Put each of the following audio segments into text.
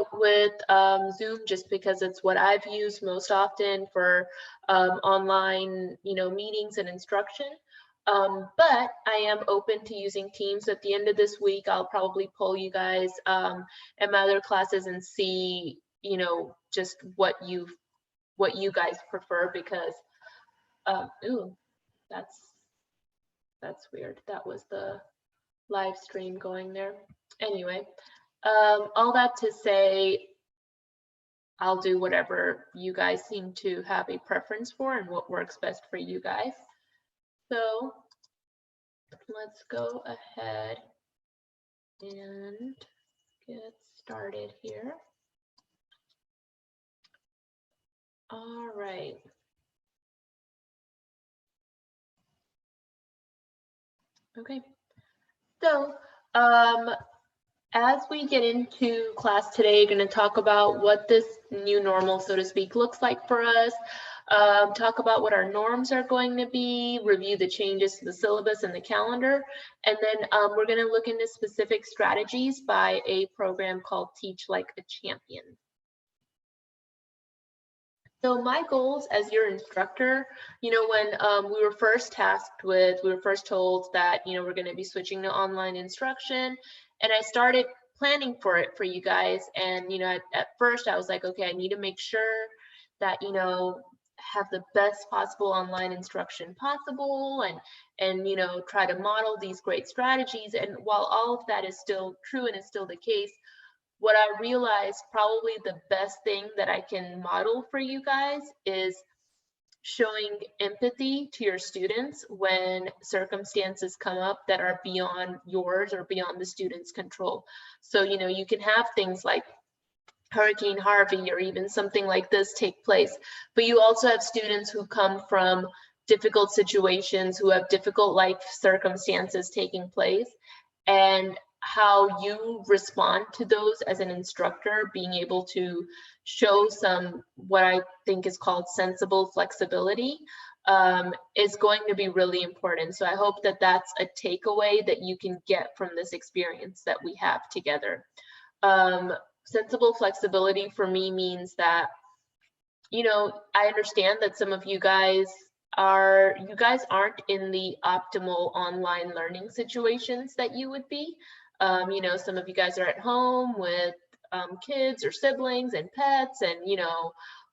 out with Zoom just because it's what I've used most often for online, meetings and instruction. But I am open to using Teams. At the end of this week, I'll probably poll you guys in my other classes and see, just what you guys prefer, because ooh, that's weird. That was the live stream going there. Anyway, all that to say, I'll do whatever you guys seem to have a preference for and what works best for you guys. So let's go ahead and get started here. All right. Okay. So as we get into class today, going to talk about what this new normal, so to speak, looks like for us, talk about what our norms are going to be, review the changes to the syllabus and the calendar, and then we're going to look into specific strategies by a program called Teach Like a Champion. So my goals as your instructor, when we were first tasked with, we were first told that, we're going to be switching to online instruction, and I started planning for it for you guys. And, at first I was like, okay, I need to make sure that, have the best possible online instruction possible, and try to model these great strategies. And while all of that is still true and is still the case, what I realized probably the best thing that I can model for you guys is showing empathy to your students when circumstances come up that are beyond yours or beyond the student's control. So, you can have things like Hurricane Harvey or even something like this take place, but you also have students who come from difficult situations, who have difficult life circumstances taking place, and how you respond to those as an instructor, being able to show some, what I think is called sensible flexibility, is going to be really important. So I hope that that's a takeaway that you can get from this experience that we have together. Sensible flexibility for me means that, I understand that some of you guys aren't in the optimal online learning situations that you would be. Some of you guys are at home with kids or siblings and pets and,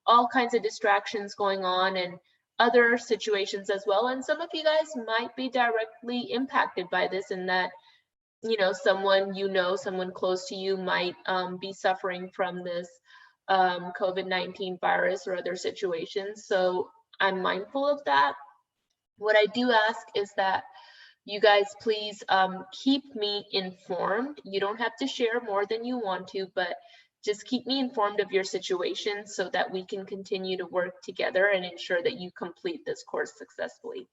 all kinds of distractions going on and other situations as well. And some of you guys might be directly impacted by this, in that, someone close to you might be suffering from this COVID-19 virus or other situations. So I'm mindful of that. What I do ask is that you guys please keep me informed. You don't have to share more than you want to, but just keep me informed of your situation so that we can continue to work together and ensure that you complete this course successfully.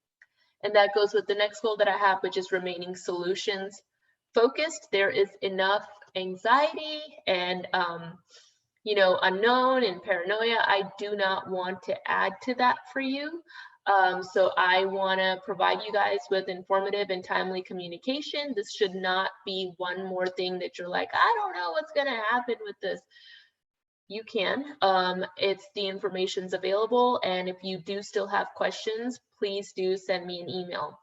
And that goes with the next goal that I have, which is remaining solutions focused. There is enough anxiety and unknown and paranoia. I do not want to add to that for you. So I want to provide you guys with informative and timely communication. This should not be one more thing that you're like, I don't know what's going to happen with this. You can. It's the information's available. And if you do still have questions, please do send me an email.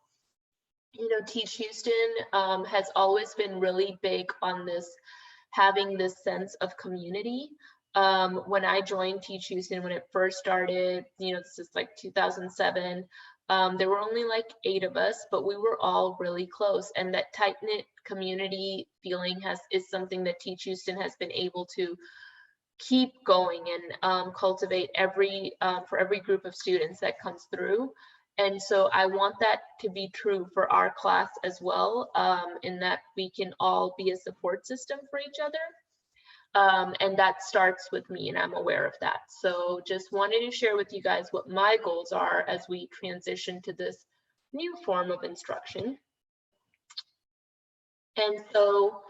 Teach Houston has always been really big on this, having this sense of community. When I joined Teach Houston, when it first started, this is like 2007, there were only like 8 of us, but we were all really close. And that tight-knit community feeling is something that Teach Houston has been able to keep going and cultivate for every group of students that comes through. And so I want that to be true for our class as well, in that we can all be a support system for each other. And that starts with me, and I'm aware of that. So just wanted to share with you guys what my goals are as we transition to this new form of instruction. And so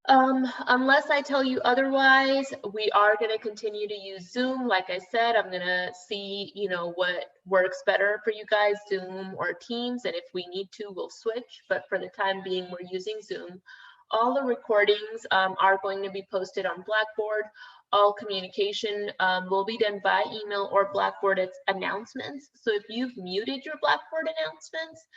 unless I tell you otherwise, we are going to continue to use Zoom. Like I said, I'm going to see, what works better for you guys, Zoom or Teams. And if we need to, we'll switch. But for the time being, we're using Zoom. All the recordings are going to be posted on Blackboard. All communication will be done by email or Blackboard announcements. So if you've muted your Blackboard announcements,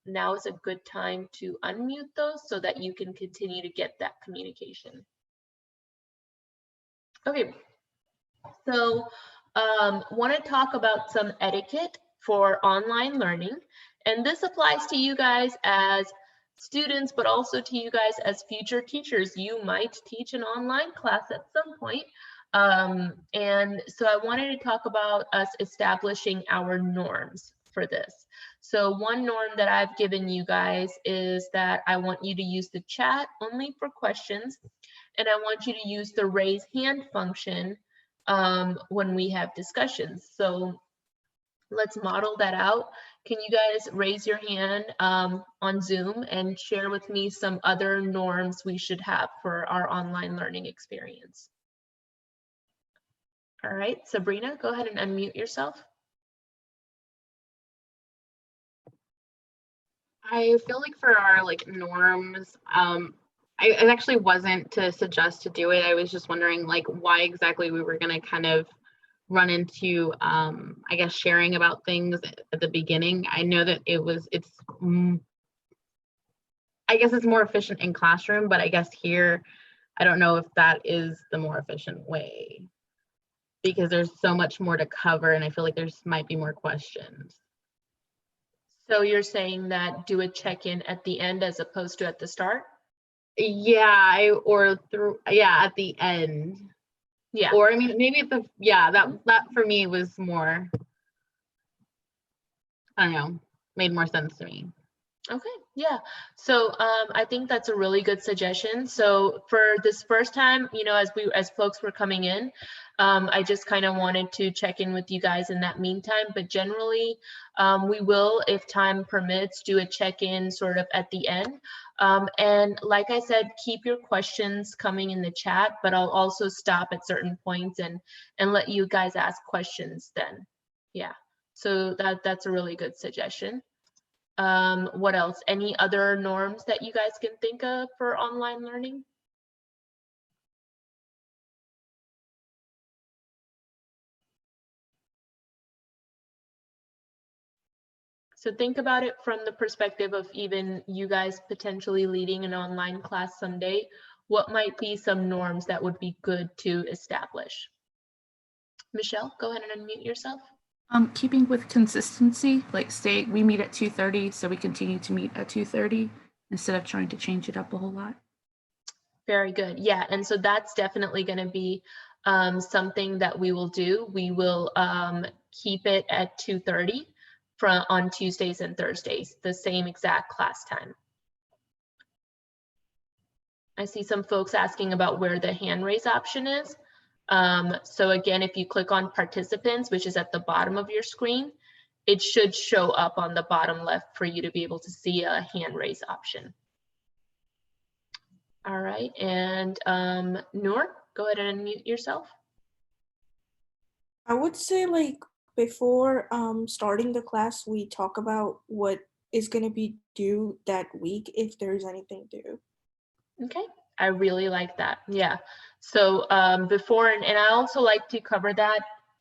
now is a good time to unmute those so that you can continue to get that communication. Okay, so want to talk about some etiquette for online learning. And this applies to you guys as students, but also to you guys as future teachers. You might teach an online class at some point. And so I wanted to talk about us establishing our norms for this. So one norm that I've given you guys is that I want you to use the chat only for questions, and I want you to use the raise hand function when we have discussions. So let's model that out. Can you guys raise your hand on Zoom and share with me some other norms we should have for our online learning experience? All right, Sabrina, go ahead and unmute yourself. I feel like for our norms, it actually wasn't to suggest to do it. I was just wondering why exactly we were going to kind of run into, I guess, sharing about things at the beginning. I know that I guess it's more efficient in classroom, but I guess here, I don't know if that is the more efficient way because there's so much more to cover and I feel like might be more questions. So you're saying that do a check-in at the end as opposed to at the start? Yeah, at the end. Yeah. Or I mean, maybe that for me was more, I don't know, made more sense to me. Okay, yeah. So I think that's a really good suggestion. So for this first time, as folks were coming in, I just kind of wanted to check in with you guys in that meantime. But generally, we will, if time permits, do a check-in sort of at the end. And like I said, keep your questions coming in the chat, but I'll also stop at certain points and let you guys ask questions then. Yeah. So that's a really good suggestion. What else? Any other norms that you guys can think of for online learning? So think about it from the perspective of even you guys potentially leading an online class someday. What might be some norms that would be good to establish? Michelle, go ahead and unmute yourself. Keeping with consistency, we meet at 2:30, so we continue to meet at 2:30 instead of trying to change it up a whole lot. Very good. Yeah, and so that's definitely going to be something that we will do. We will keep it at 2:30 on Tuesdays and Thursdays, the same exact class time. I see some folks asking about where the hand raise option is. So again, if you click on participants, which is at the bottom of your screen, it should show up on the bottom left for you to be able to see a hand raise option. All right, and Noor, go ahead and unmute yourself. I would say before starting the class, we talk about what is going to be due that week if there's anything due. Okay, I really like that. Yeah. So before, and I also like to cover that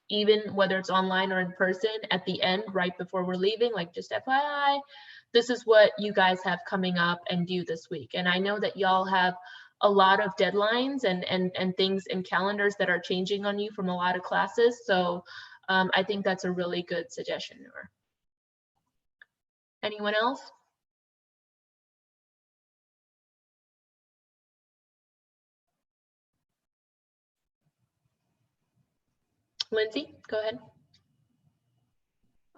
even whether it's online or in person at the end, right before we're leaving, like just FYI, this is what you guys have coming up and due this week. And I know that y'all have a lot of deadlines and things and calendars that are changing on you from a lot of classes. So I think that's a really good suggestion, Noor. Anyone else? Lindsay, go ahead.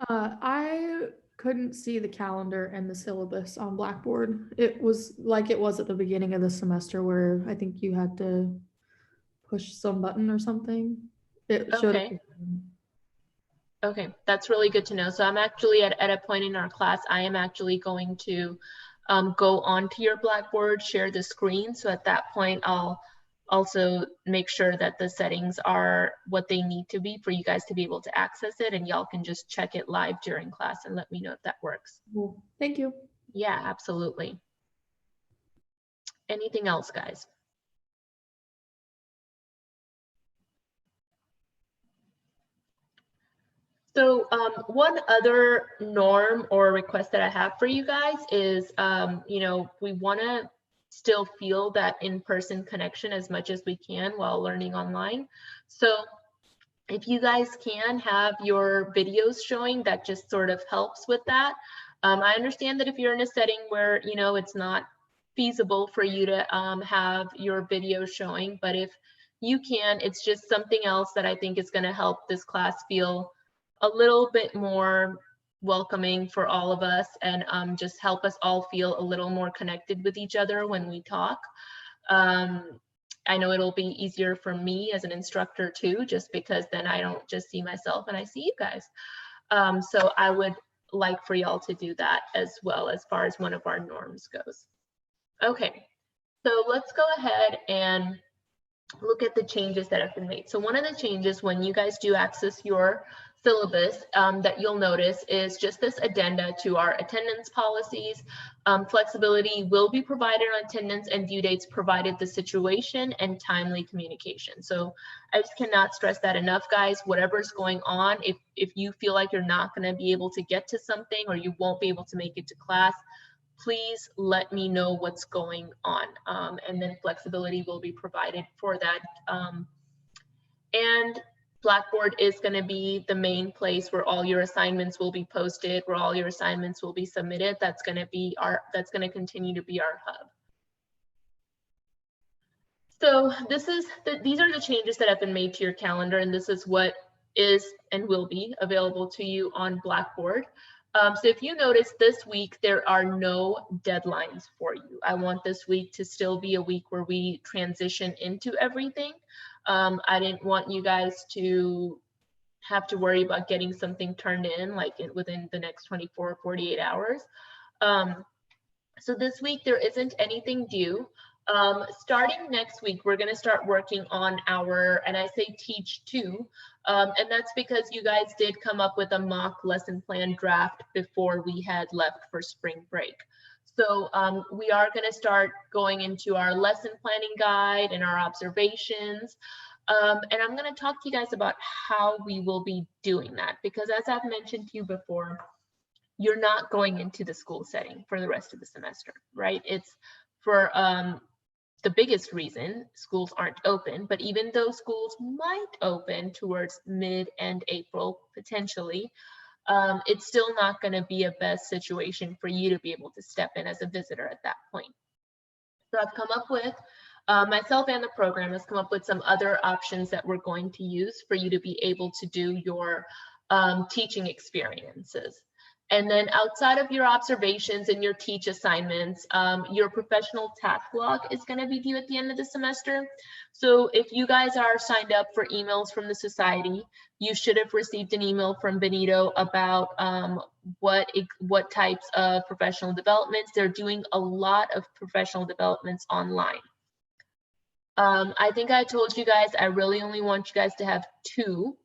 I couldn't see the calendar and the syllabus on Blackboard. It was like it was at the beginning of the semester where I think you had to push some button or something. It showed Okay. Okay, that's really good to know. So I'm actually at a point in our class, I am actually going to go onto your Blackboard, share the screen. So at that point, I'll also make sure that the settings are what they need to be for you guys to be able to access it, and y'all can just check it live during class and let me know if that works. Cool. Thank you. Yeah, absolutely. Anything else, guys? So one other norm or request that I have for you guys is, you know, we want to still feel that in-person connection as much as we can while learning online. So if you guys can have your videos showing, that just sort of helps with that. I understand that if you're in a setting where, you know, it's not feasible for you to have your video showing, but if you can, it's just something else that I think is going to help this class feel a little bit more welcoming for all of us, and just help us all feel a little more connected with each other when we talk. I know it'll be easier for me as an instructor too, just because then I don't just see myself and I see you guys. So I would like for y'all to do that as well, as far as one of our norms goes. Okay, so let's go ahead and look at the changes that have been made. So one of the changes when you guys do access your syllabus that you'll notice is just this addenda to our attendance policies. Flexibility will be provided on attendance and due dates provided the situation and timely communication. So I just cannot stress that enough, guys. Whatever's going on, if you feel like you're not going to be able to get to something or you won't be able to make it to class, please let me know what's going on, and then flexibility will be provided for that. And Blackboard is going to be the main place where all your assignments will be posted, where all your assignments will be submitted. That's going to continue to be our hub. So these are the changes that have been made to your calendar, and this is what is and will be available to you on Blackboard. So if you notice this week, there are no deadlines for you. I want this week to still be a week where we transition into everything. I didn't want you guys to have to worry about getting something turned in like within the next 24 or 48 hours. So this week there isn't anything due. Starting next week, we're going to start working on our, and I say teach two, and that's because you guys did come up with a mock lesson plan draft before we had left for spring break. So we are going to start going into our lesson planning guide and our observations. And I'm going to talk to you guys about how we will be doing that, because as I've mentioned to you before, you're not going into the school setting for the rest of the semester, right? It's for the biggest reason schools aren't open, but even though schools might open towards mid-end April, potentially, it's still not going to be a best situation for you to be able to step in as a visitor at that point. So I've come up with, myself and the program has come up with some other options that we're going to use for you to be able to do your teaching experiences. And then outside of your observations and your teach assignments, your professional task log is going to be due at the end of the semester. So if you guys are signed up for emails from the society, you should have received an email from Benito about what types of professional developments. They're doing a lot of professional developments online. I think I told you guys I really only want you guys to have 2.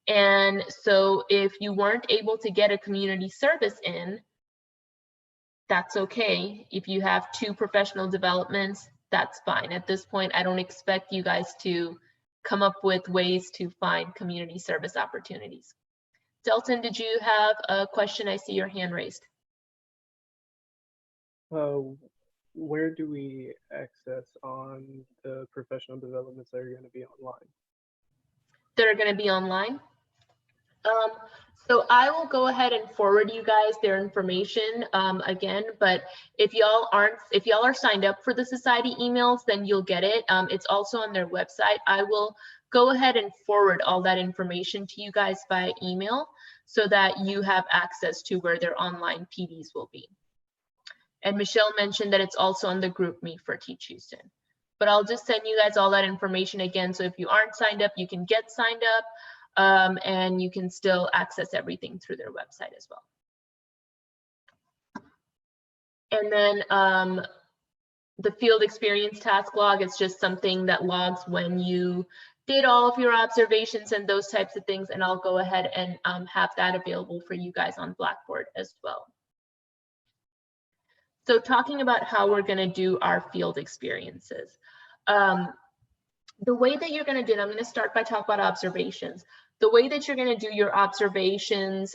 And so if you weren't able to get a community service in, that's okay. If you have 2 professional developments, that's fine. At this point, I don't expect you guys to come up with ways to find community service opportunities. Delton, did you have a question? I see your hand raised. Where do we access on the professional developments that are going to be online? That are going to be online? So I will go ahead and forward you guys their information again, but if y'all are signed up for the society emails, then you'll get it. It's also on their website. I will go ahead and forward all that information to you guys via email so that you have access to where their online PDs will be. And Michelle mentioned that it's also on the group me for Teach Houston. But I'll just send you guys all that information again. So if you aren't signed up, you can get signed up. And you can still access everything through their website as well. And then the field experience task log is just something that logs when you did all of your observations and those types of things. And I'll go ahead and have that available for you guys on Blackboard as well. So talking about how we're going to do our field experiences. The way that you're going to do it, I'm going to start by talking about observations. The way that you're going to do your observations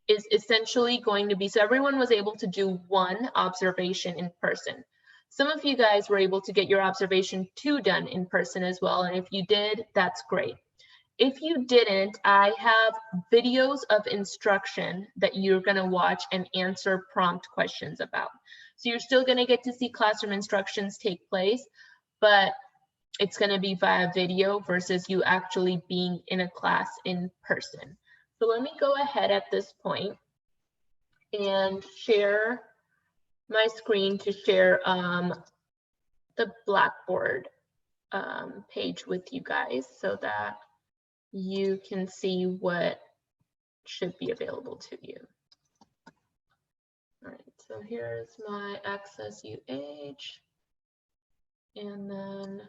is essentially going to be, so everyone was able to do one observation in person. Some of you guys were able to get your observation 2 done in person as well. And if you did, that's great. If you didn't, I have videos of instruction that you're going to watch and answer prompt questions about. So you're still going to get to see classroom instructions take place, but it's going to be via video versus you actually being in a class in person. So let me go ahead at this point and share my screen to share the Blackboard page with you guys so that you can see what should be available to you. All right, so here's my Access UH, and then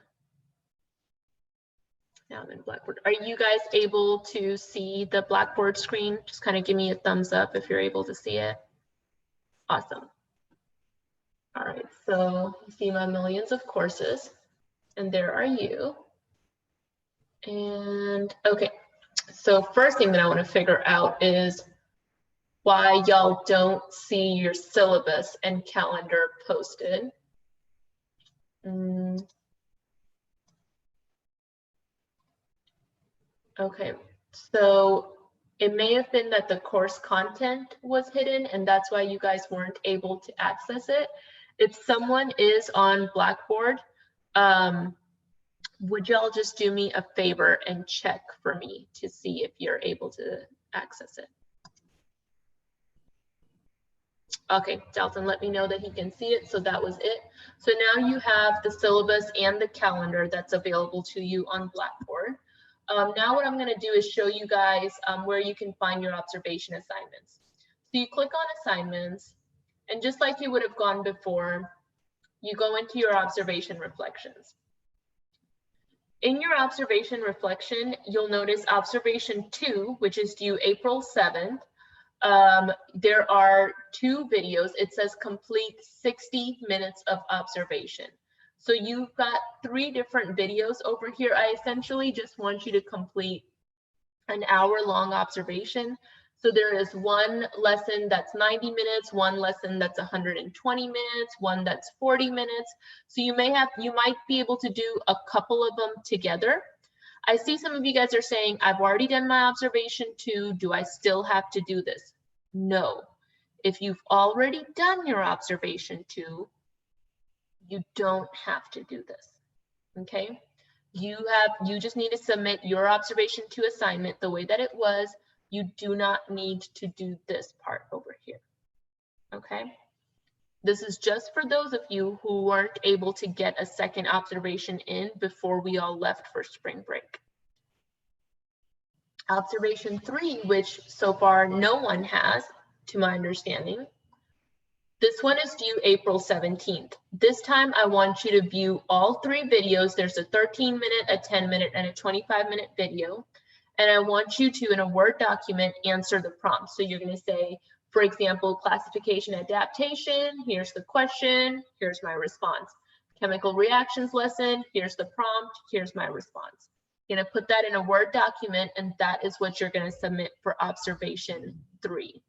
now I'm in Blackboard. Are you guys able to see the Blackboard screen? Just kind of give me a thumbs up if you're able to see it. Awesome. All right, so you see my millions of courses, and there are you. And okay, so first thing that I want to figure out is why y'all don't see your syllabus and calendar posted. Okay, so it may have been that the course content was hidden and that's why you guys weren't able to access it. If someone is on Blackboard, would y'all just do me a favor and check for me to see if you're able to access it? Okay, Dalton let me know that he can see it, so that was it. So now you have the syllabus and the calendar that's available to you on Blackboard. Now what I'm going to do is show you guys where you can find your observation assignments. So you click on assignments, and just like you would have gone before, you go into your observation reflections. In your observation reflection, you'll notice observation 2, which is due April 7th. There are 2 videos. It says complete 60 minutes of observation. So you've got 3 different videos over here. I essentially just want you to complete an hour-long observation. So there is one lesson that's 90 minutes, one lesson that's 120 minutes, one that's 40 minutes. So you might be able to do a couple of them together. I see some of you guys are saying, I've already done my observation 2. Do I still have to do this? No. If you've already done your observation 2, you don't have to do this, okay? You just need to submit your observation 2 assignment the way that it was. You do not need to do this part over here, okay? This is just for those of you who weren't able to get a second observation in before we all left for spring break. Observation 3, which so far no one has, to my understanding. This one is due April 17th. This time I want you to view all 3 videos. There's a 13-minute, a 10-minute, and a 25-minute video. And I want you to, in a Word document, answer the prompt. So you're going to say, for example, classification adaptation, here's the question, here's my response. Chemical reactions lesson, here's the prompt, here's my response. You're going to put that in a Word document, and that is what you're going to submit for observation 3.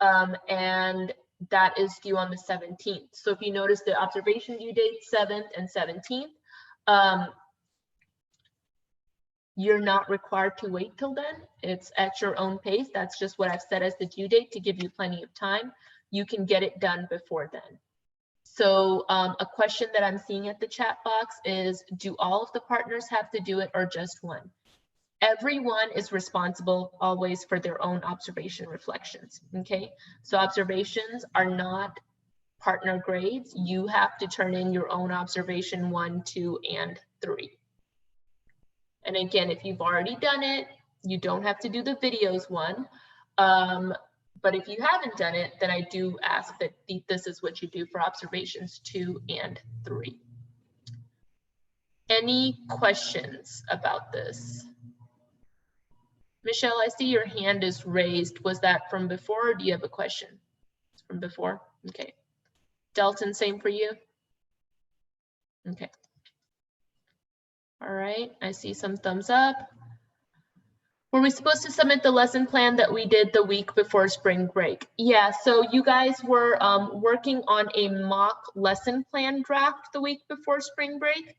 And that is due on the 17th. So if you notice the observation due date 7th and 17th, you're not required to wait till then. It's at your own pace. That's just what I've set as the due date to give you plenty of time. You can get it done before then. So a question that I'm seeing at the chat box is, do all of the partners have to do it or just one? Everyone is responsible always for their own observation reflections, okay? So observations are not partner grades. You have to turn in your own observation 1, 2, and 3. And again, if you've already done it, you don't have to do the videos one. But if you haven't done it, then I do ask that this is what you do for observations 2 and 3. Any questions about this? Michelle, I see your hand is raised. Was that from before or do you have a question? It's from before? Okay. Dalton, same for you? Okay. All right, I see some thumbs up. Were we supposed to submit the lesson plan that we did the week before spring break? Yeah, so you guys were working on a mock lesson plan draft the week before spring break.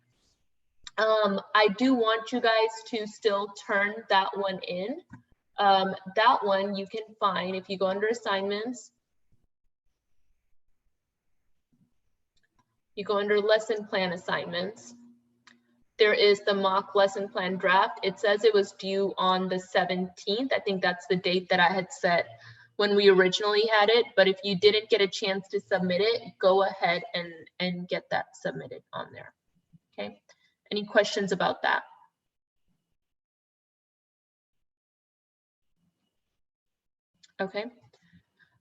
I do want you guys to still turn that one in. That one you can find if you go under assignments. You go under lesson plan assignments. There is the mock lesson plan draft. It says it was due on the 17th. I think that's the date that I had set when we originally had it. But if you didn't get a chance to submit it, go ahead and get that submitted on there. Okay. Any questions about that? Okay.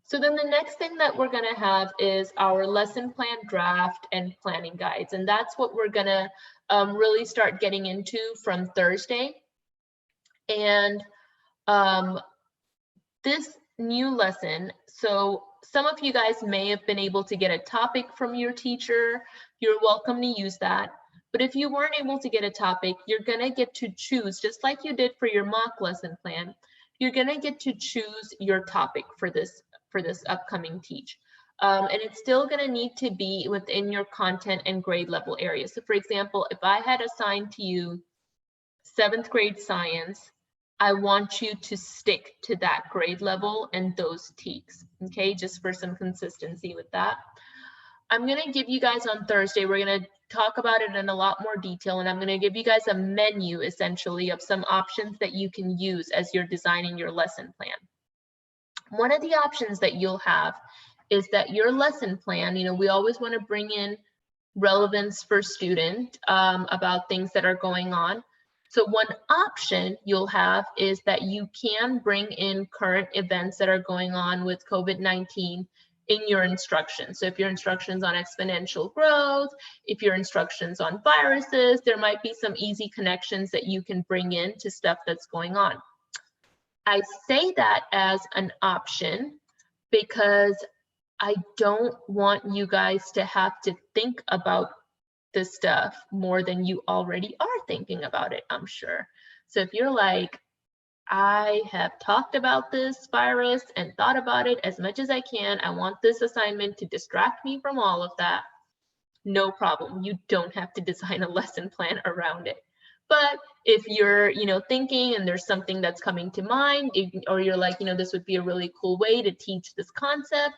So then the next thing that we're going to have is our lesson plan draft and planning guides. And that's what we're going to really start getting into from Thursday. And this new lesson, so some of you guys may have been able to get a topic from your teacher. You're welcome to use that. But if you weren't able to get a topic, you're going to get to choose, just like you did for your mock lesson plan, you're going to get to choose your topic for this upcoming teach. And it's still going to need to be within your content and grade level area. So for example, if I had assigned to you 7th grade science, I want you to stick to that grade level and those TEKs, okay? Just for some consistency with that. I'm going to give you guys on Thursday, we're going to talk about it in a lot more detail, and I'm going to give you guys a menu essentially of some options that you can use as you're designing your lesson plan. One of the options that you'll have is that your lesson plan, you know, we always want to bring in relevance for student about things that are going on. So one option you'll have is that you can bring in current events that are going on with COVID-19 in your instructions. So if your instructions on exponential growth, if your instructions on viruses, there might be some easy connections that you can bring in to stuff that's going on. I say that as an option because I don't want you guys to have to think about this stuff more than you already are thinking about it, I'm sure. So if you're like, I have talked about this virus and thought about it as much as I can, I want this assignment to distract me from all of that, no problem. You don't have to design a lesson plan around it. But if you're, you know, thinking and there's something that's coming to mind, or you're like, you know, this would be a really cool way to teach this concept,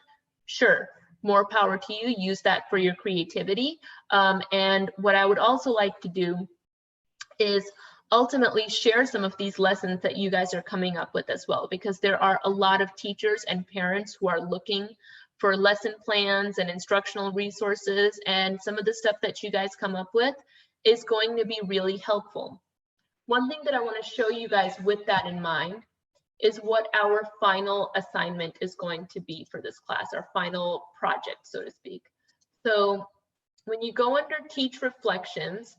sure, more power to you. Use that for your creativity. And what I would also like to do is ultimately share some of these lessons that you guys are coming up with as well, because there are a lot of teachers and parents who are looking for lesson plans and instructional resources, and some of the stuff that you guys come up with is going to be really helpful. One thing that I want to show you guys with that in mind is what our final assignment is going to be for this class, our final project, so to speak. So when you go under Teach Reflections,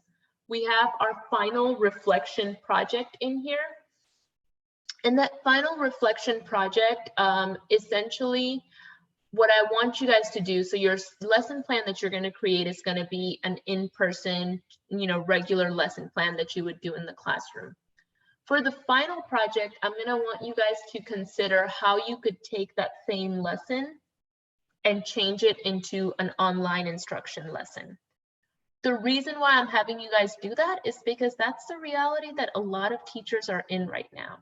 we have our final reflection project in here. And that final reflection project, essentially, what I want you guys to do, so your lesson plan that you're going to create is going to be an in-person, you know, regular lesson plan that you would do in the classroom. For the final project, I'm going to want you guys to consider how you could take that same lesson and change it into an online instruction lesson. The reason why I'm having you guys do that is because that's the reality that a lot of teachers are in right now.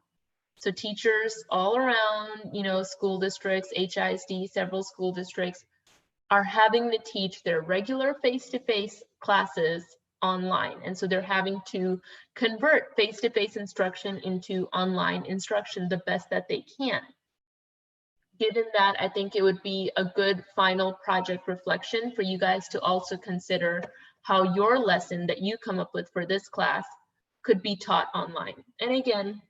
So teachers all around, you know, school districts, HISD, several school districts are having to teach their regular face-to-face classes online. And so they're having to convert face-to-face instruction into online instruction the best that they can. Given that, I think it would be a good final project reflection for you guys to also consider how your lesson that you come up with for this class could be taught online. And again,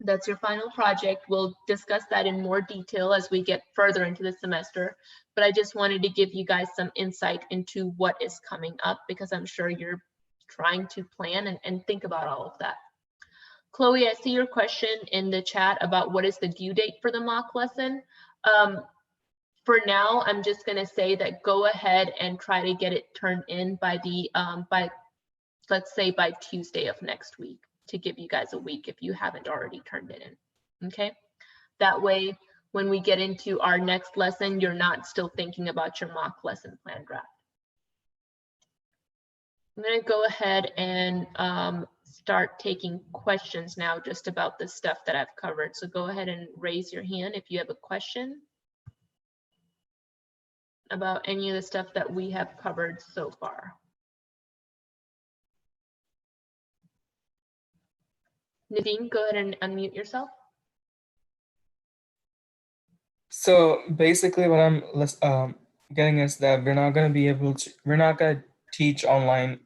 that's your final project. We'll discuss that in more detail as we get further into the semester, but I just wanted to give you guys some insight into what is coming up, because I'm sure you're trying to plan and think about all of that. Chloe, I see your question in the chat about what is the due date for the mock lesson. for now, I'm just going to say that go ahead and try to get it turned in by the let's say by Tuesday of next week, to give you guys a week if you haven't already turned it in. Okay, that way when we get into our next lesson, you're not still thinking about your mock lesson plan draft. I'm going to go ahead and start taking questions now just about the stuff that I've covered. So go ahead and raise your hand if you have a question about any of the stuff that we have covered so far. Nadine, go ahead and unmute yourself. So basically what I'm getting is that we're not going to teach online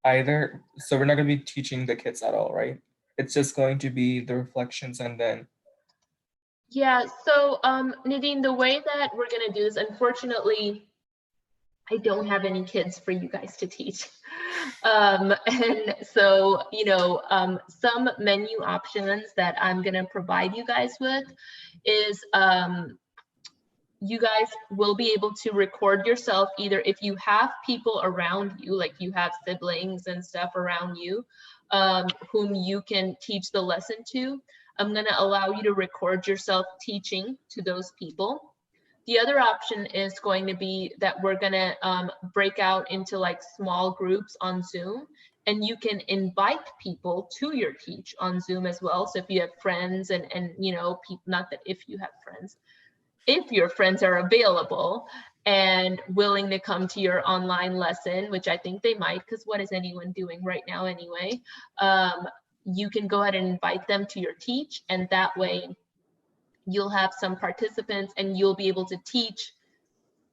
either. So we're not going to be teaching the kids at all, right? It's just going to be the reflections and then. Yeah, so Nadine, the way that we're going to do this, unfortunately, I don't have any kids for you guys to teach. And so, you know, some menu options that I'm going to provide you guys with is you guys will be able to record yourself, either if you have people around you, like you have siblings and stuff around you, whom you can teach the lesson to. I'm going to allow you to record yourself teaching to those people. The other option is going to be that we're going to break out into like small groups on Zoom, and you can invite people to your teach on Zoom as well. So if you have friends and you know, not that if you have friends, if your friends are available and willing to come to your online lesson, which I think they might, because what is anyone doing right now anyway, you can go ahead and invite them to your teach, and that way you'll have some participants and you'll be able to teach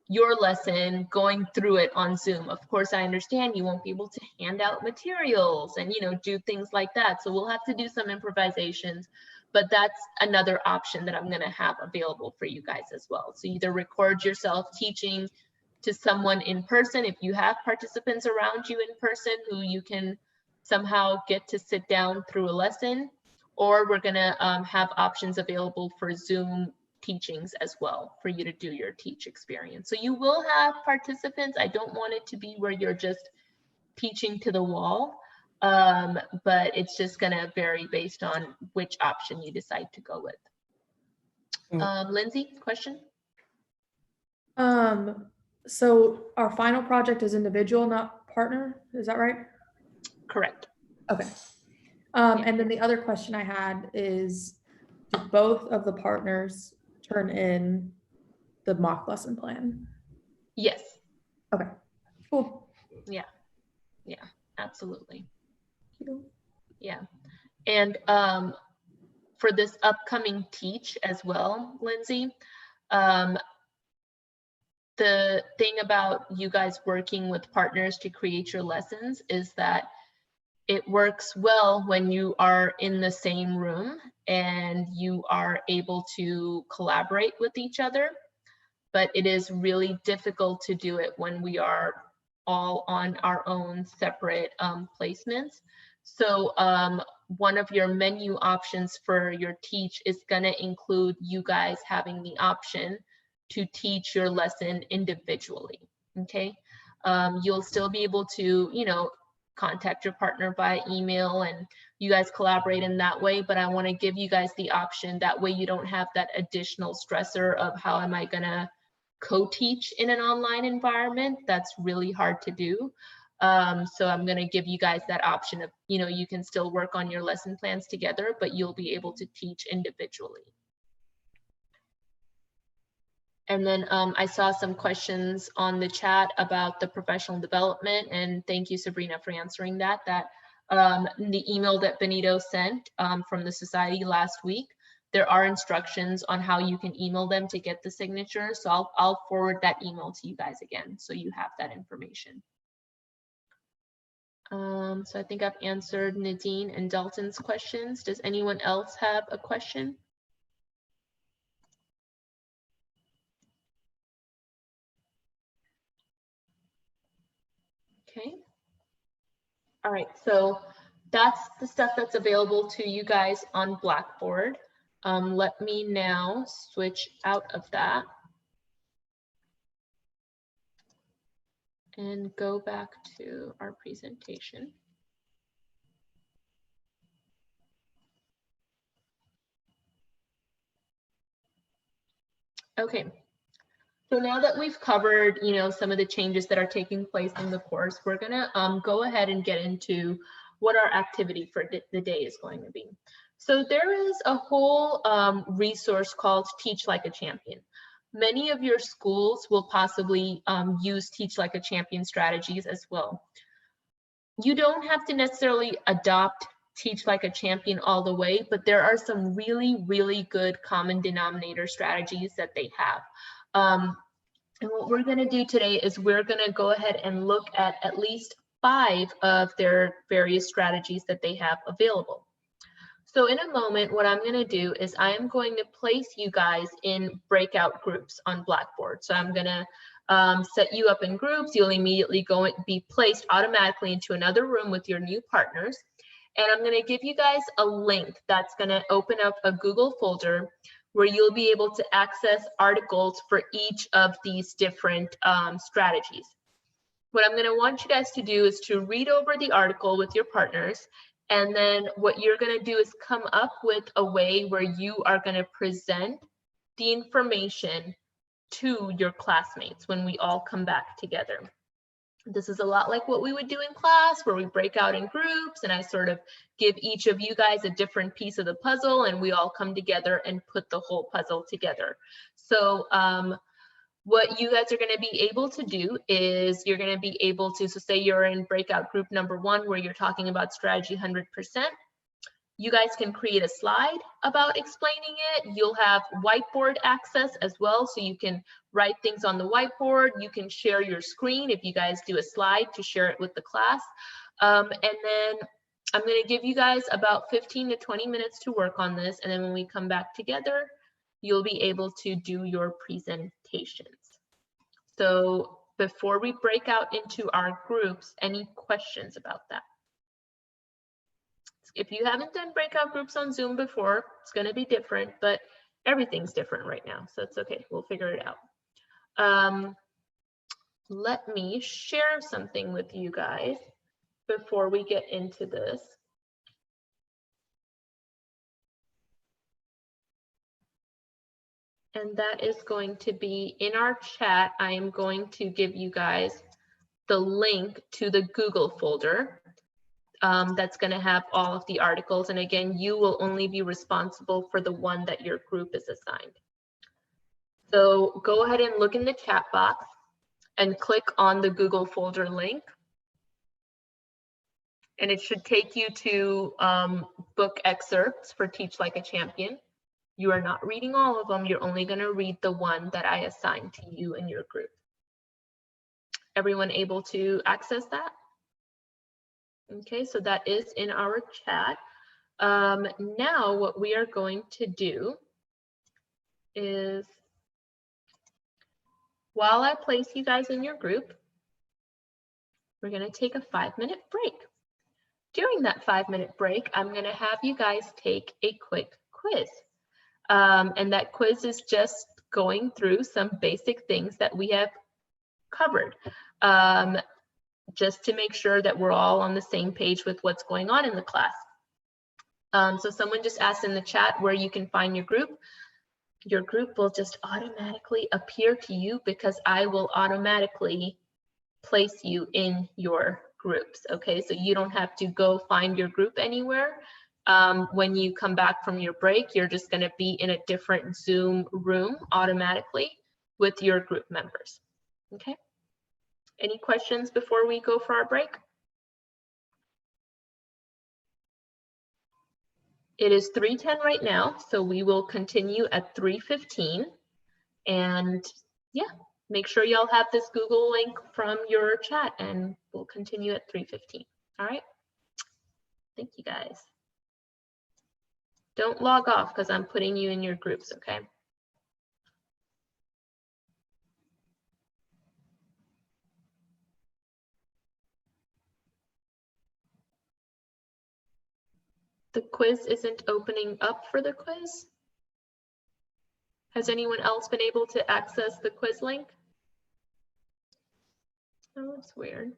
your lesson going through it on Zoom. Of course, I understand you won't be able to hand out materials and, you know, do things like that. So we'll have to do some improvisations, but that's another option that I'm going to have available for you guys as well. So either record yourself teaching to someone in person, if you have participants around you in person who you can somehow get to sit down through a lesson, or we're going to have options available for Zoom teachings as well for you to do your teach experience. So you will have participants. I don't want it to be where you're just teaching to the wall, but it's just going to vary based on which option you decide to go with. Lindsay, question? So our final project is individual, not partner. Is that right? Correct. Okay. And then the other question I had is, do both of the partners turn in the mock lesson plan? Yes. Okay, cool. Yeah, absolutely. Thank you. Yeah. And for this upcoming teach as well, Lindsay, the thing about you guys working with partners to create your lessons is that it works well when you are in the same room and you are able to collaborate with each other, but it is really difficult to do it when we are all on our own separate placements. So one of your menu options for your teach is going to include you guys having the option to teach your lesson individually. Okay, you'll still be able to, you know, contact your partner by email and you guys collaborate in that way, but I want to give you guys the option, that way you don't have that additional stressor of how am I going to co-teach in an online environment. That's really hard to do. So I'm going to give you guys that option of, you know, you can still work on your lesson plans together, but you'll be able to teach individually. And then I saw some questions on the chat about the professional development, and thank you, Sabrina, for answering that. The email that Benito sent from the society last week, there are instructions on how you can email them to get the signature. So I'll forward that email to you guys again, so you have that information. So I think I've answered Nadine and Dalton's questions. Does anyone else have a question? Okay. All right, so that's the stuff that's available to you guys on Blackboard. Let me now switch out of that and go back to our presentation. Okay, so now that we've covered, you know, some of the changes that are taking place in the course, we're gonna go ahead and get into what our activity for the day is going to be. So there is a whole resource called Teach Like a Champion. Many of your schools will possibly use Teach Like a Champion strategies as well. You don't have to necessarily adopt Teach Like a Champion all the way, but there are some really, really good common denominator strategies that they have. And what we're going to do today is we're going to go ahead and look at least 5 of their various strategies that they have available. So in a moment, what I'm going to do is I am going to place you guys in breakout groups on Blackboard. So I'm going to set you up in groups. You'll immediately be placed automatically into another room with your new partners. And I'm going to give you guys a link that's going to open up a Google folder where you'll be able to access articles for each of these different strategies. What I'm going to want you guys to do is to read over the article with your partners, and then what you're going to do is come up with a way where you are going to present the information to your classmates when we all come back together. This is a lot like what we would do in class, where we break out in groups and I sort of give each of you guys a different piece of the puzzle and we all come together and put the whole puzzle together. So what you guys are going to be able to do is you're going to be able to, so say you're in breakout group number 1 where you're talking about strategy 100%. You guys can create a slide about explaining it. You'll have whiteboard access as well, so you can write things on the whiteboard. You can share your screen if you guys do a slide to share it with the class. And then I'm going to give you guys about 15 to 20 minutes to work on this. And then when we come back together, you'll be able to do your presentations. So before we break out into our groups, any questions about that? If you haven't done breakout groups on Zoom before, it's going to be different, but everything's different right now, so it's okay. We'll figure it out. Let me share something with you guys before we get into this. And that is going to be in our chat. I am going to give you guys the link to the Google folder. That's going to have all of the articles. And again, you will only be responsible for the one that your group is assigned. So go ahead and look in the chat box and click on the Google folder link. And it should take you to book excerpts for Teach Like a Champion. You are not reading all of them. You're only going to read the one that I assigned to you in your group. Everyone able to access that? Okay, so that is in our chat. Now what we are going to do is, while I place you guys in your group, we're going to take a 5-minute break. During that 5-minute break, I'm going to have you guys take a quick quiz. And that quiz is just going through some basic things that we have covered. Just to make sure that we're all on the same page with what's going on in the class. So someone just asked in the chat where you can find your group. Your group will just automatically appear to you because I will automatically place you in your groups. Okay, so you don't have to go find your group anywhere. When you come back from your break, you're just going to be in a different Zoom room automatically with your group members. Okay. Any questions before we go for our break? It is 3:10 right now, so we will continue at 3:15. And yeah, make sure y'all have this Google link from your chat and we'll continue at 3:15. All right. Thank you guys. Don't log off because I'm putting you in your groups, okay? The quiz isn't opening up for the quiz. Has anyone else been able to access the quiz link? Oh, that's weird.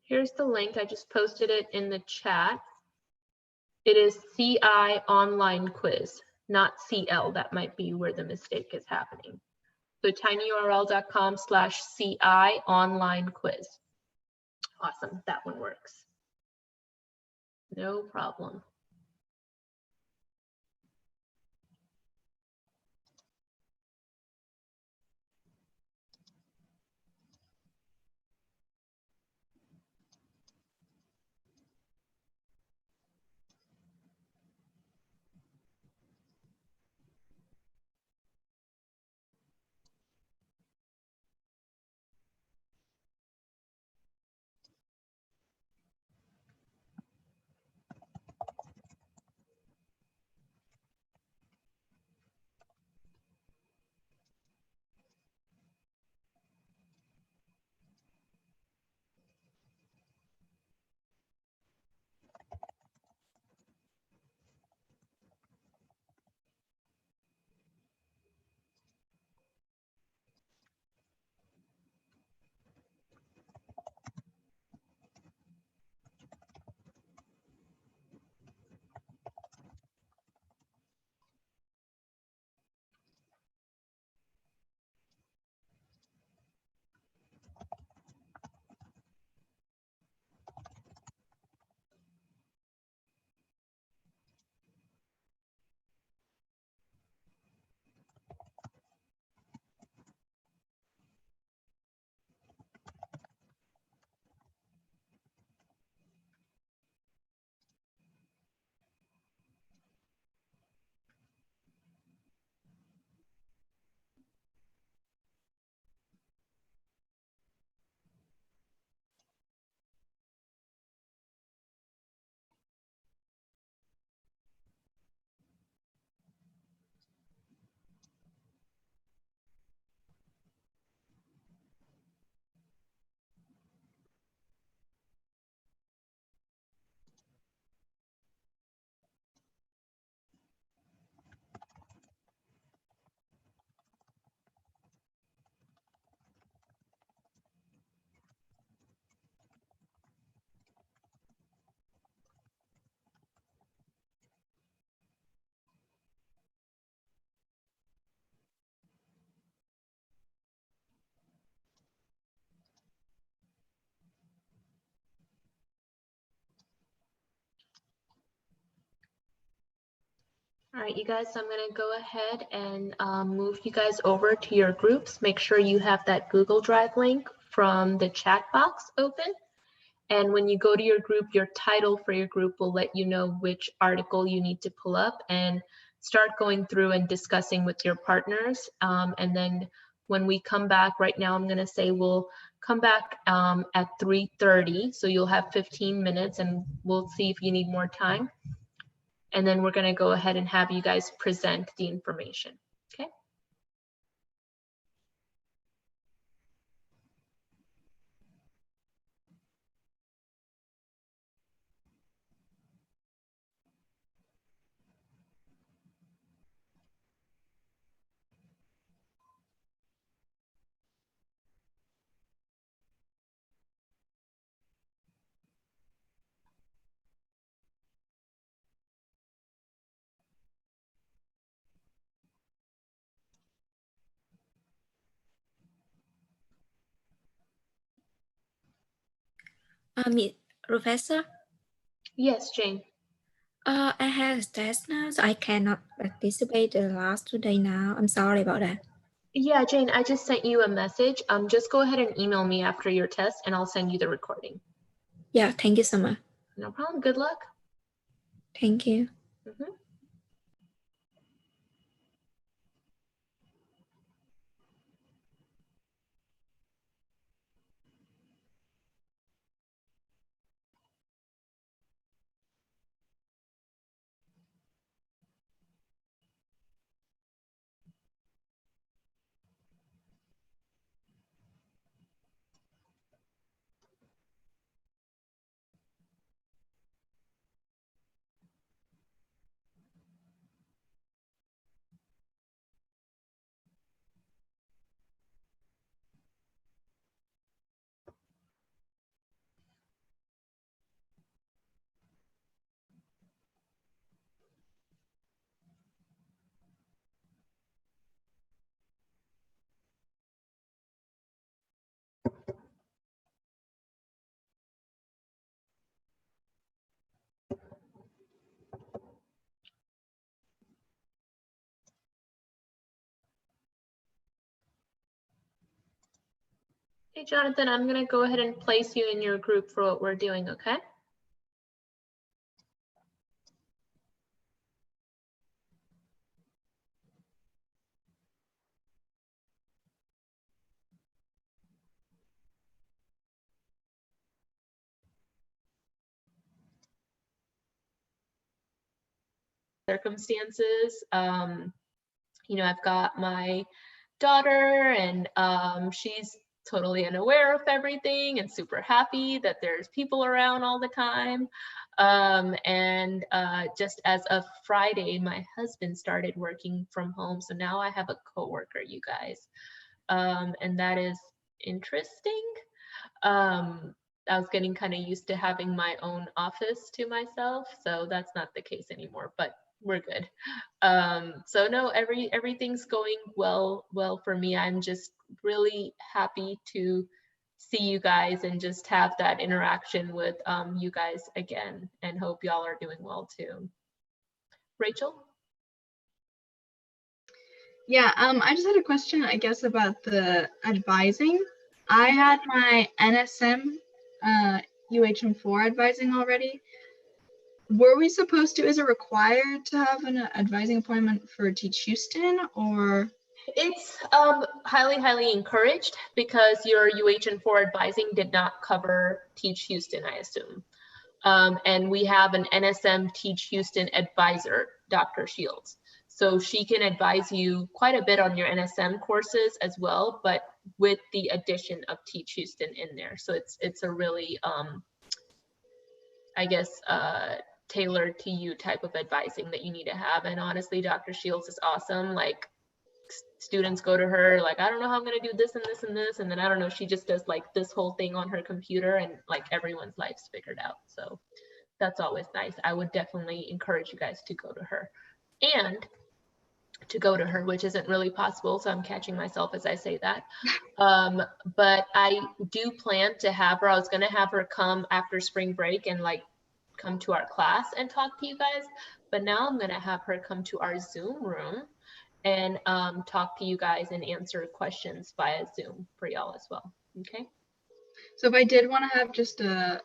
Here's the link. I just posted it in the chat. It is CI online quiz, not CL. That might be where the mistake is happening. So tinyurl.com/CI online quiz. Awesome, that one works. No problem. All right, you guys, so I'm going to go ahead and move you guys over to your groups. Make sure you have that Google Drive link from the chat box open. And when you go to your group, your title for your group will let you know which article you need to pull up and start going through and discussing with your partners. And then when we come back, right now I'm going to say we'll come back at 3:30. So you'll have 15 minutes and we'll see if you need more time. And then we're going to go ahead and have you guys present the information. Okay. Professor, Yes, Jane. I have a test now, so I cannot participate the last 2 days now. I'm sorry about that. Yeah, Jane, I just sent you a message. Just go ahead and email me after your test and I'll send you the recording. Yeah, thank you so much. No problem. Good luck. Thank you. Mhm. Hey, Jonathan, I'm going to go ahead and place you in your group for what we're doing, okay? Circumstances. You know, I've got my daughter and she's totally unaware of everything and super happy that there's people around all the time. Just as of Friday, my husband started working from home. So now I have a coworker, you guys. And that is interesting. I was getting kind of used to having my own office to myself. So that's not the case anymore, but we're good. So no, everything's going well for me. I'm just really happy to see you guys and just have that interaction with you guys again, and hope y'all are doing well too. Rachel? Yeah, I just had a question, I guess, about the advising. I had my NSM UHM4 advising already. Were we supposed to, is it required to have an advising appointment for Teach Houston, or? It's highly encouraged because your UHN4 advising did not cover Teach Houston, I assume. And we have an NSM Teach Houston advisor, Dr. Shields. So she can advise you quite a bit on your NSM courses as well, but with the addition of Teach Houston in there. So it's a really, I guess, tailored to you type of advising that you need to have. And honestly, Dr. Shields is awesome. Like, students go to her like, I don't know how I'm gonna do this and this and this, and then I don't know, she just does like this whole thing on her computer and like everyone's life's figured out. So that's always nice. I would definitely encourage you guys to go to her, which isn't really possible, so I'm catching myself as I say that. But I do plan to have her. I was gonna have her come after spring break and like come to our class and talk to you guys, but now I'm gonna have her come to our Zoom room and talk to you guys and answer questions via Zoom for y'all as well. Okay. So if I did want to have just a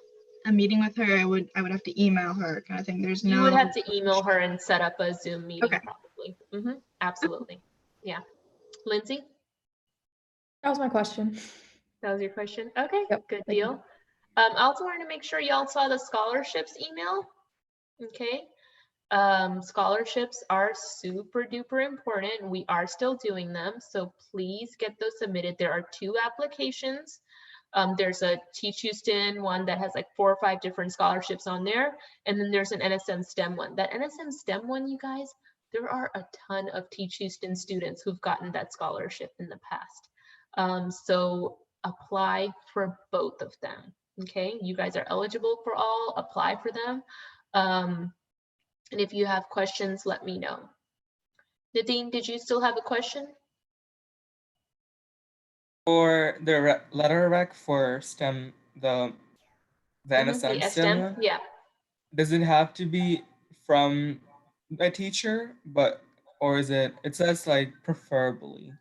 meeting with her, I would have to email her, kind of thing. There's no. You would have to email her and set up a Zoom meeting, okay. Probably. Absolutely. Yeah. Lindsay? That was my question. That was your question? Okay, Yep, good thank you. deal. I also wanted to make sure y'all saw the scholarships email. Okay. Scholarships are super duper important. We are still doing them, so please get those submitted. There are 2 applications. There's a Teach Houston one that has like 4 or 5 different scholarships on there, and then there's an NSM STEM one. That NSM STEM one, you guys, there are a ton of Teach Houston students who've gotten that scholarship in the past. So apply for both of them. Okay, you guys are eligible for all. Apply for them. And if you have questions, let me know. Nadine, did you still have a question? For the letter rec for STEM, the NSM the STEM one, yeah. does it have to be from a teacher, or is it says like preferably?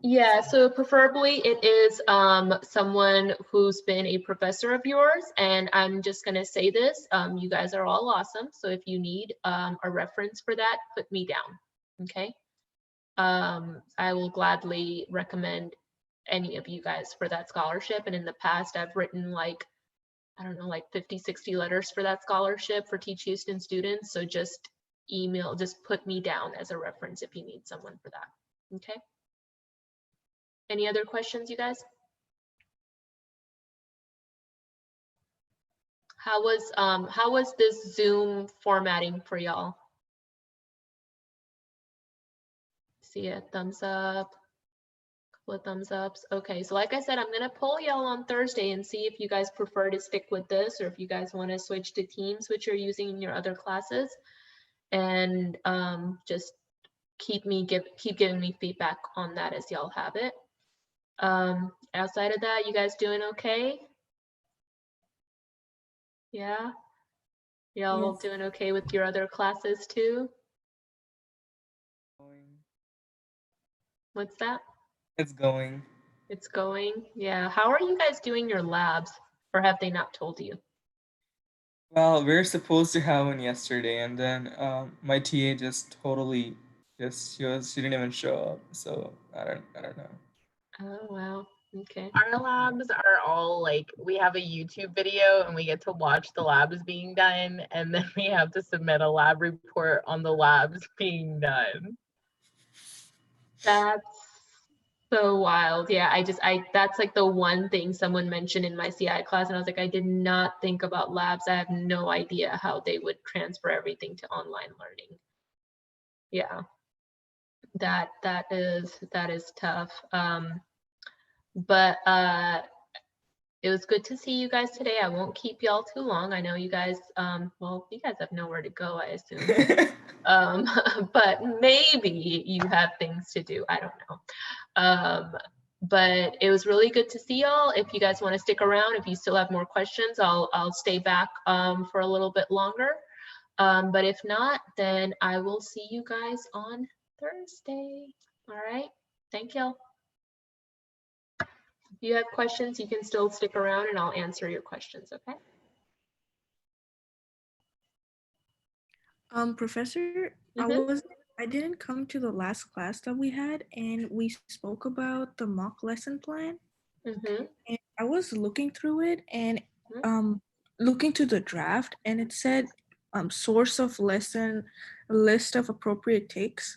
Yeah, so preferably it is someone who's been a professor of yours, and I'm just gonna say this, you guys are all awesome, so if you need a reference for that, put me down, okay? I will gladly recommend any of you guys for that scholarship, and in the past I've written like, I don't know, like 50, 60 letters for that scholarship for Teach Houston students, so just put me down as a reference if you need someone for that, okay? Any other questions, you guys? How was this Zoom formatting for y'all? See a thumbs up, couple of thumbs ups. Okay, so like I said, I'm gonna poll y'all on Thursday and see if you guys prefer to stick with this or if you guys want to switch to Teams, which you're using in your other classes, and just keep giving me feedback on that as y'all have it. Outside of that, you guys doing okay? Yeah, y'all Yes. doing okay with your other classes too? What's that? It's going. It's going. Yeah. How are you guys doing your labs? Or have they not told you? Well, we are supposed to have one yesterday, and then my TA just totally she didn't even show up. So I don't know. Oh, wow. Okay. Our labs are all like, we have a YouTube video and we get to watch the labs being done, and then we have to submit a lab report on the labs being done. That's so wild. Yeah, that's like the one thing someone mentioned in my CI class, and I was like, I did not think about labs. I have no idea how they would transfer everything to online learning. Yeah, that is tough. But it was good to see you guys today. I won't keep y'all too long. I know you guys, well, you guys have nowhere to go, I assume. But maybe you have things to do. I don't know. But it was really good to see y'all. If you guys want to stick around, if you still have more questions, I'll stay back for a little bit longer. But if not, then I will see you guys on Thursday. All right. Thank y'all. If you have questions, you can still stick around and I'll answer your questions, okay? Professor, I didn't come to the last class that we had, and we spoke about the mock lesson plan. Mm-hmm. And I was looking through it and looking to the draft, and it said source of lesson, list of appropriate takes.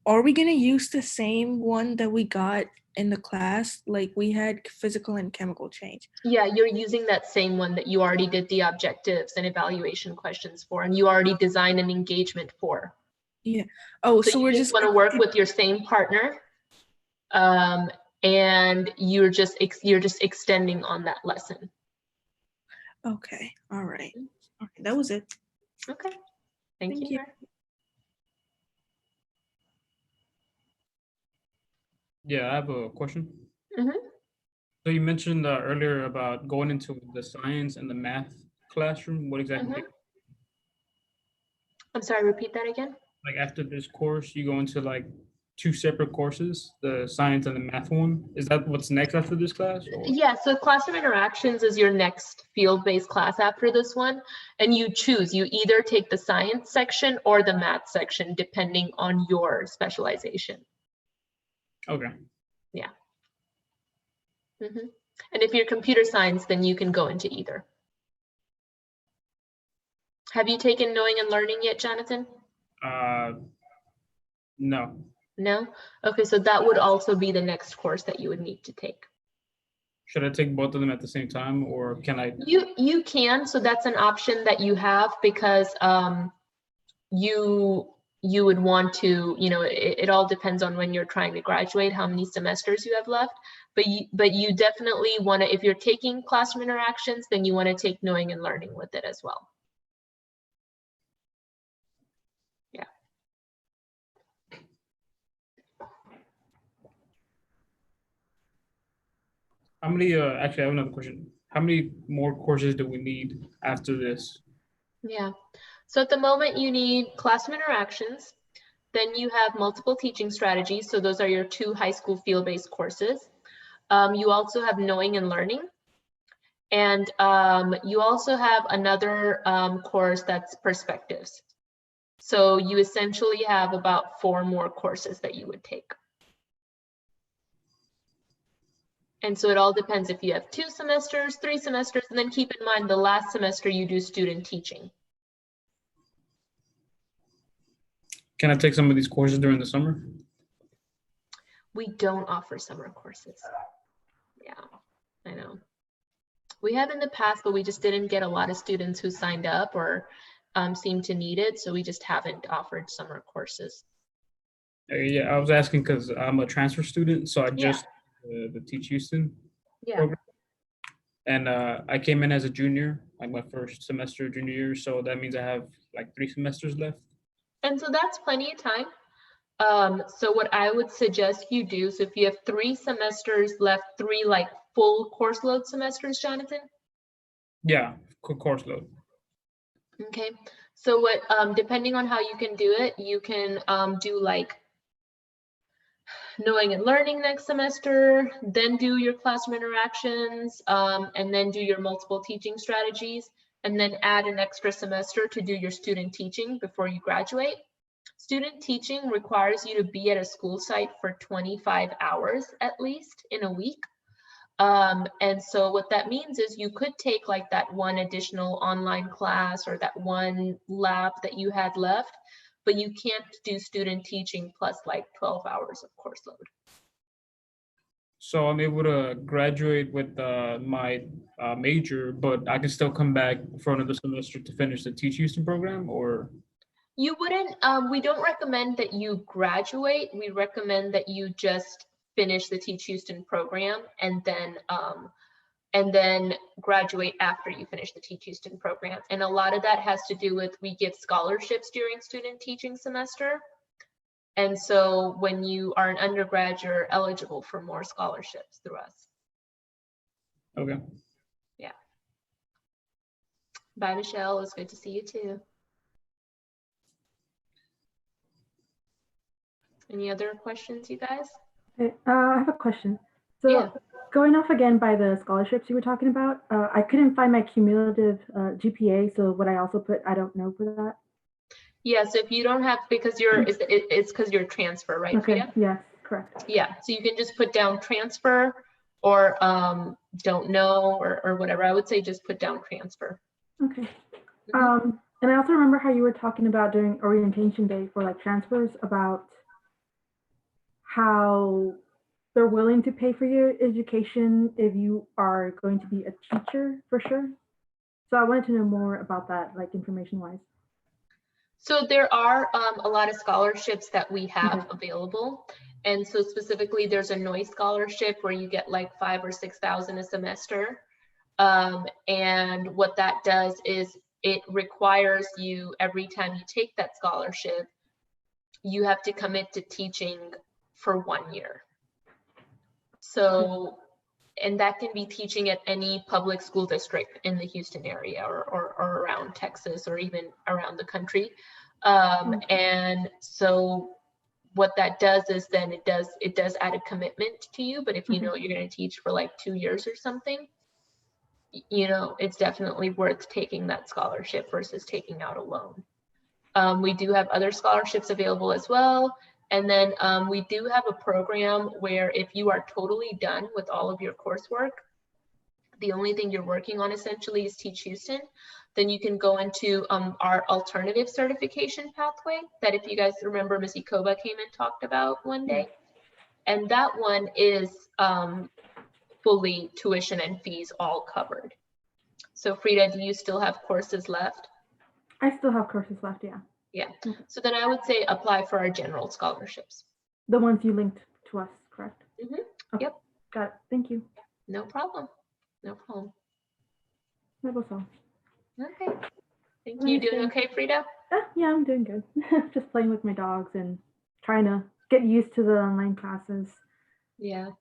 Are we gonna use the same one that we got in the class? Like we had physical and chemical change. Yeah, you're using that same one that you already did the objectives and evaluation questions for, and you already designed an engagement for. Yeah. Oh, so you we're just want to work with your same partner, and you're just extending on that lesson. Okay. All right. Okay, that was it. Okay. Thank you. Yeah, I have a question. Mm-hmm. So you mentioned earlier about going into the science and the math classroom. What exactly? I'm sorry, repeat that again. Like after this course, you go into like two separate courses, the science and the math one. Is that what's next after this class? Or? Yeah, so classroom interactions is your next field-based class after this one, and you choose. You either take the science section or the math section, depending on your specialization. Okay. Yeah. Mm-hmm. And if you're computer science, then you can go into either. Have you taken Knowing and Learning yet, Jonathan? No. No? Okay, so that would also be the next course that you would need to take. Should I take both of them at the same time, or can I? You can, so that's an option that you have, because you would want to, it all depends on when you're trying to graduate, how many semesters you have left, but you definitely want to, if you're taking classroom interactions, then you want to take Knowing and Learning with it as well. Yeah. How many, actually, I have another question. How many more courses do we need after this? Yeah, so at the moment you need classroom interactions, then you have multiple teaching strategies. So those are your 2 high school field-based courses. You also have Knowing and Learning. And you also have another course that's Perspectives. So you essentially have about 4 more courses that you would take. And so it all depends if you have 2 semesters, 3 semesters, and then keep in mind the last semester you do student teaching. Can I take some of these courses during the summer? We don't offer summer courses. Yeah, I know. We have in the past, but we just didn't get a lot of students who signed up or seemed to need it. So we just haven't offered summer courses. Yeah, I was asking because I'm a transfer student. So I just the Teach Houston program. And I came in as a junior, like my first semester junior year. So that means I have like 3 semesters left. And so that's plenty of time. So what I would suggest you do, so if you have 3 semesters left, 3 like full course load semesters, Jonathan? Yeah, course load. Okay, so what, depending on how you can do it, you can do like knowing and learning next semester, then do your classroom interactions, and then do your multiple teaching strategies, and then add an extra semester to do your student teaching before you graduate. Student teaching requires you to be at a school site for 25 hours at least in a week. And so what that means is you could take like that one additional online class or that one lab that you had left, but you can't do student teaching plus like 12 hours of course load. So I'm able to graduate with my major, but I can still come back for another semester to finish the Teach Houston program, or? You wouldn't, we don't recommend that you graduate. We recommend that you just finish the Teach Houston program and then graduate after you finish the Teach Houston program. And a lot of that has to do with, we give scholarships during student teaching semester. And so when you are an undergrad, you're eligible for more scholarships through us. Okay. Yeah. Bye, Michelle. It was good to see you too. Any other questions, you guys? I have a question. So Yeah. going off again by the scholarships you were talking about, I couldn't find my cumulative GPA. So would I also put I don't know for that? Yeah, so if you don't have, because you're, it's because you're transfer, right, Okay, Frida? yes, correct. Yeah, so you can just put down transfer or don't know or whatever. I would say just put down transfer. Okay. And I also remember how you were talking about during orientation day for like transfers about how they're willing to pay for your education if you are going to be a teacher for sure. So I wanted to know more about that, like information wise. So there are a lot of scholarships that we have available. And so specifically there's a NOIS scholarship where you get like 5,000 or 6,000 a semester. And what that does is it requires you every time you take that scholarship, you have to commit to teaching for 1 year. So, and that can be teaching at any public school district in the Houston area or around Texas or even around the country. And so what that does is then it does add a commitment to you, but if you know you're going to teach for like 2 years or something, you know, it's definitely worth taking that scholarship versus taking out a loan. We do have other scholarships available as well. And then we do have a program where if you are totally done with all of your coursework, the only thing you're working on essentially is Teach Houston, then you can go into our alternative certification pathway that, if you guys remember, Ms. Ikoba came and talked about one day. And that one is fully tuition and fees all covered. So Frida, do you still have courses left? I still have courses left, yeah. Yeah, so then I would say apply for our general scholarships. The ones you linked to us, correct? Okay. Yep. Got it, thank you. No problem, no problem. That was all. Okay, thank you. Doing okay, Frida? Yeah, I'm doing good. Just playing with my dogs and trying to get used to the online classes. Yeah,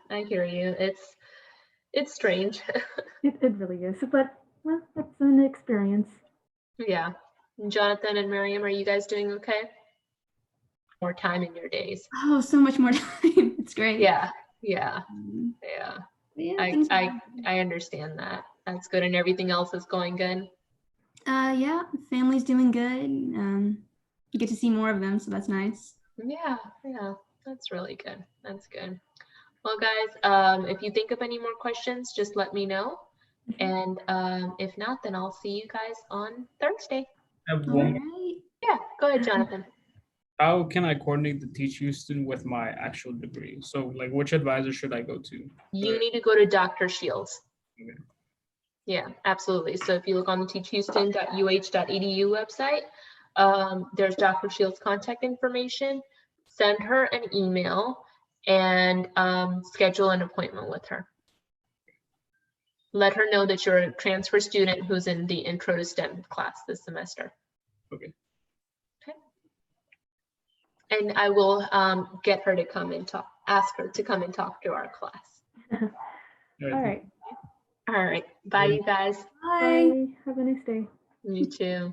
I hear you. It's strange. It really is, but well, it's an experience. Yeah. Jonathan and Mariam, are you guys doing okay? More time in your days. Oh, so much more time. It's great. Yeah. I understand that. That's good. And everything else is going good? Yeah, family's doing good. You get to see more of them, so that's nice. Yeah, that's really good. That's good. Well, guys, if you think of any more questions, just let me know. And if not, then I'll see you guys on Thursday. Right. Yeah, go ahead, Jonathan. How can I coordinate the Teach Houston with my actual degree? So like, which advisor should I go to? You need to go to Dr. Shields. Okay. Yeah, absolutely. So if you look on the teachhouston.uh.edu website, there's Dr. Shields' contact information. Send her an email and schedule an appointment with her. Let her know that you're a transfer student who's in the Intro to STEM class this semester. Okay. And I will get her to come and talk, ask her to come and talk to our class. All right. All right. Bye, you guys. Bye. Bye. Have a nice day. You too.